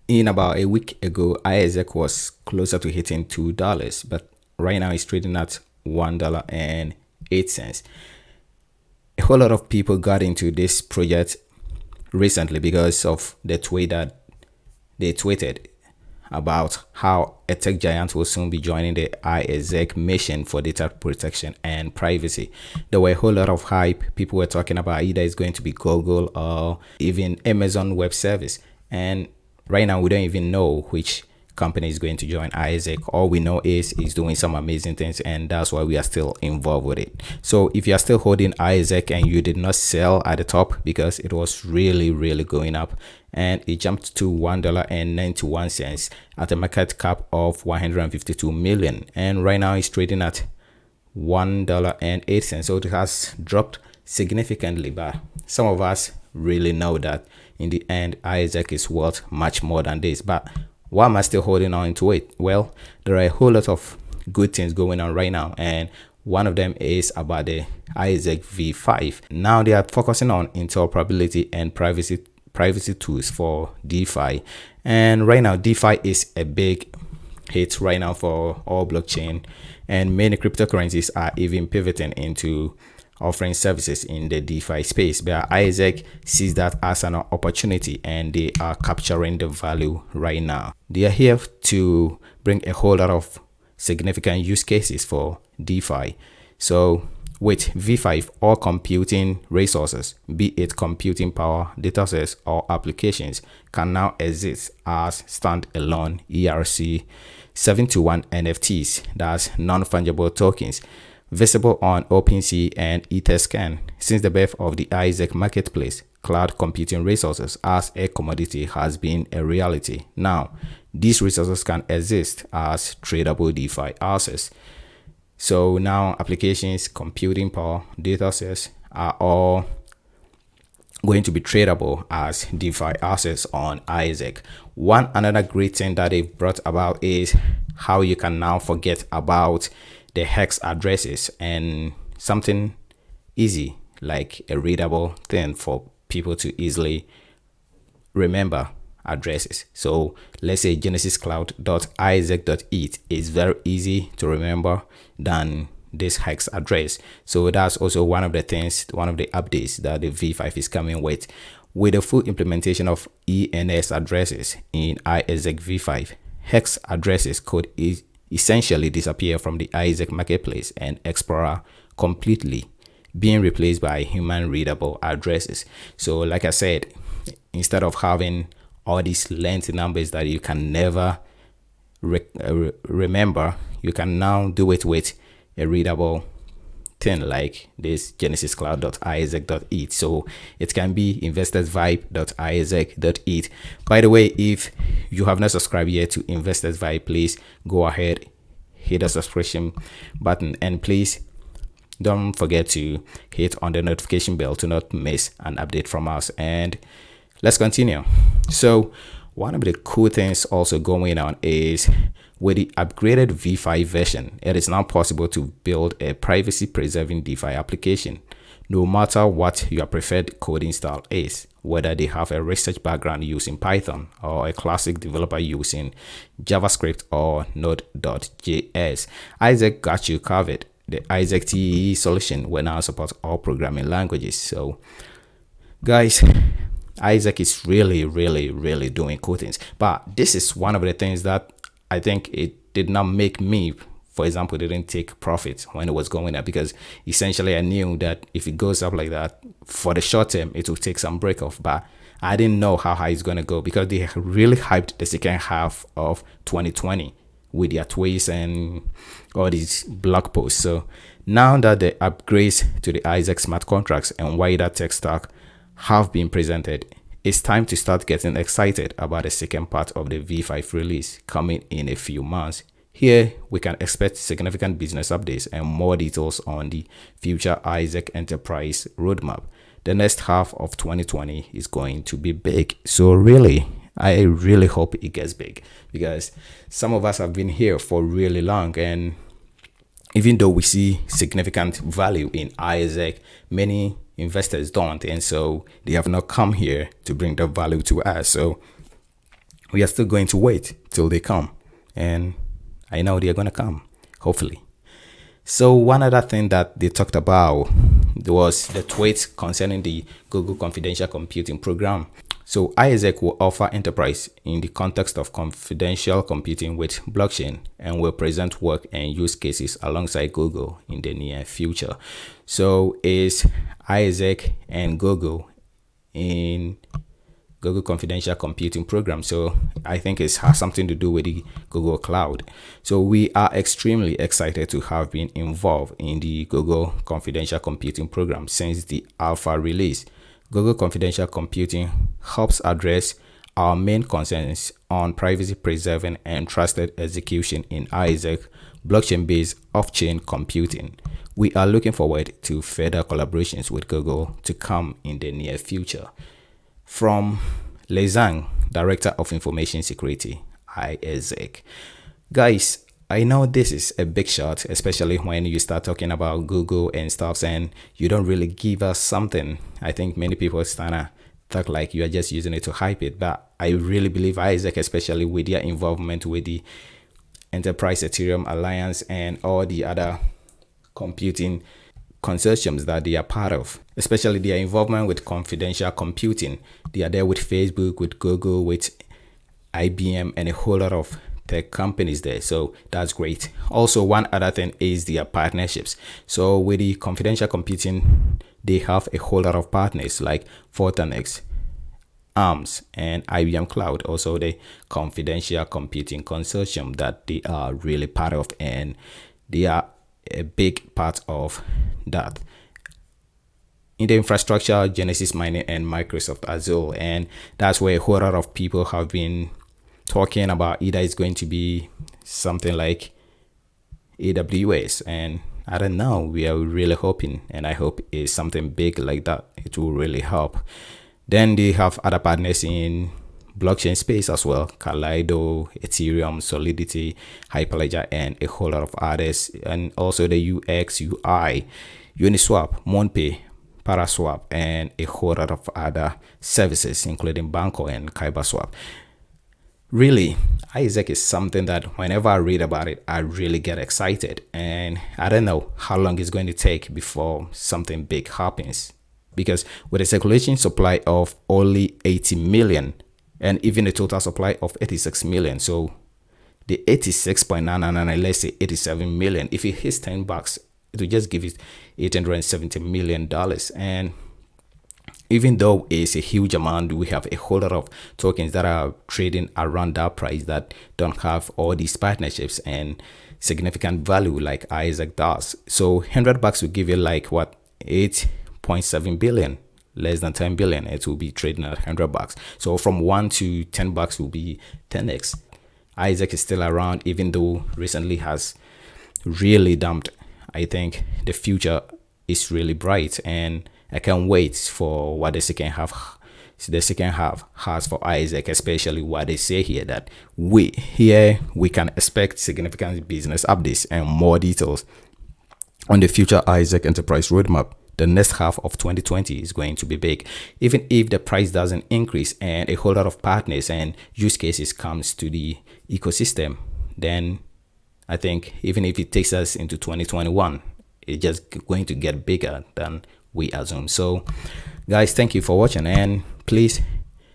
In about a week ago, IEXEC was closer to hitting $2, but right now it's trading at $1.08. A whole lot of people got into this project recently because of the tweet that they tweeted about how a tech giant will soon be joining the IEXEC mission for data protection and privacy. There were a whole lot of hype. People were talking about either it's going to be Google or even Amazon Web Service. And right now, we don't even know which company is going to join IEXEC. All we know is it's doing some amazing things, and that's why we are still involved with it. So if you are still holding IEXEC and you did not sell at the top because it was really going up, and it jumped to $1.91 at a market cap of 152 million, and right now it's trading at $1.08. So it has dropped significantly, but some of us really know that in the end IEXEC is worth much more than this. But why am I still holding on to it? Well, there are a whole lot of good things going on right now, and one of them is about the IEXEC V5. Now they are focusing on interoperability and privacy tools for DeFi, and right now DeFi is a big hit right now for all blockchain, and many cryptocurrencies are even pivoting into offering services in the DeFi space. But IEXEC sees that as an opportunity, and they are capturing the value right now. They are here to bring a whole lot of significant use cases for DeFi. So with V5, all computing resources, be it computing power, datasets, or applications, can now exist as standalone ERC 721 NFTs, that's non-fungible tokens, visible on OpenSea and Etherscan. Since the birth of the IEXEC marketplace, cloud computing resources as a commodity has been a reality. Now, these resources can exist as tradable DeFi assets. So now applications, computing power, datasets are all going to be tradable as DeFi assets on IEXEC. One another great thing that they've brought about is how you can now forget about the hex addresses, and something easy like a readable thing for people to easily remember addresses. So let's say genesiscloud.iexec.eth is very easy to remember than this hex address. So that's also one of the things, one of the updates that the V5 is coming with the full implementation of ENS addresses in IEXEC V5. Hex addresses could essentially disappear from the IEXEC marketplace and Explorer completely, being replaced by human readable addresses. So like I said, instead of having all these lengthy numbers that you can never remember, you can now do it with a readable thing like this genesiscloud.iexec.eth. So it can be investorsvibe.iexec.eth. By the way, if you have not subscribed yet to Investors Vibe, please go ahead, hit the subscription button, and please don't forget to hit on the notification bell to not miss an update from us. And let's continue. So one of the cool things also going on is with the upgraded V5 version, it is now possible to build a privacy-preserving DeFi application, no matter what your preferred coding style is, whether they have a research background using Python or a classic developer using JavaScript or Node.js. IEXEC got you covered. The IEXEC TEE solution will now support all programming languages. So, guys, IEXEC is really doing cool things. But this is one of the things that I think it did not make me, for example, didn't take profit when it was going up, because essentially I knew that if it goes up like that for the short term, it will take some break off. But I didn't know how high it's going to go, because they really hyped the second half of 2020 with their tweets and all these blog posts. So now that the upgrades to the IEXEC smart contracts and wider tech stack have been presented, it's time to start getting excited about the second part of the V5 release coming in a few months. Here, we can expect significant business updates and more details on the future IEXEC Enterprise roadmap. The next half of 2020 is going to be big. So really, I really hope it gets big, because some of us have been here for really long, and even though we see significant value in IEXEC, many investors don't, and so they have not come here to bring the value to us. So we are still going to wait till they come, and I know they're going to come, hopefully. So one other thing that they talked about was the tweet concerning the Google Confidential Computing Program. So IEXEC will offer enterprise in the context of confidential computing with blockchain, and will present work and use cases alongside Google in the near future. So is IEXEC and Google in Google Confidential Computing Program. So I think it has something to do with the Google Cloud. So we are extremely excited to have been involved in the Google Confidential Computing Program since the alpha release. Google Confidential Computing helps address our main concerns on privacy-preserving and trusted execution in IEXEC blockchain-based off-chain computing. We are looking forward to further collaborations with Google to come in the near future. From Lei Zhang, Director of Information Security, IEXEC. Guys, I know this is a big shot, especially when you start talking about Google and stuff, and you don't really give us something. I think many people start to talk like you are just using it to hype it, but I really believe IEXEC, especially with their involvement with the Enterprise Ethereum Alliance and all the other computing consortiums that they are part of, especially their involvement with confidential computing. They are there with Facebook, with Google, with IBM, and a whole lot of tech companies there. So that's great. Also, one other thing is their partnerships. So with the confidential computing, they have a whole lot of partners like Fortinet, ARMS, and IBM Cloud. Also the confidential computing consortium that they are really part of, and they are a big part of that. In the infrastructure, Genesis Mining and Microsoft Azure, and that's where a whole lot of people have been talking about. Either it's going to be something like AWS, and I don't know, we are really hoping, and I hope it's something big like that. It will really help. Then they have other partners in blockchain space as well: Kaleido, Ethereum, Solidity, Hyperledger, and a whole lot of others. And also the UX, UI, Uniswap, MoonPay, Paraswap, and a whole lot of other services, including Banco and KyberSwap. Really, IEXEC is something that whenever I read about it, I really get excited, and I don't know how long it's going to take before something big happens, because with a circulation supply of only 80 million and even a total supply of 86 million, so the 86.999, let's say 87 million, if it hits $10, it will just give it $870 million. And even though it's a huge amount, we have a whole lot of tokens that are trading around that price that don't have all these partnerships and significant value like IEXEC does. So $100 will give you like what, 8.7 billion, less than 10 billion. It will be trading at $100. So from $1 to $10 will be 10x. IEXEC is still around, even though recently has really dumped. I think the future is really bright, and I can't wait for what the second half has for IEXEC, especially what they say here, that we can expect significant business updates and more details on the future IEXEC enterprise roadmap. The next half of 2020 is going to be big. Even if the price doesn't increase and a whole lot of partners and use cases comes to the ecosystem, then I think even if it takes us into 2021, it's just going to get bigger than we assume. So guys, thank you for watching, and please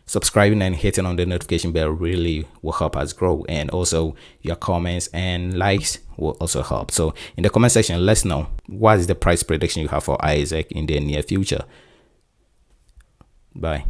subscribing and hitting on the notification bell really will help us grow, and also your comments and likes will also help. So in the comment section, let's know what is the price prediction you have for IEXEC in the near future. Bye.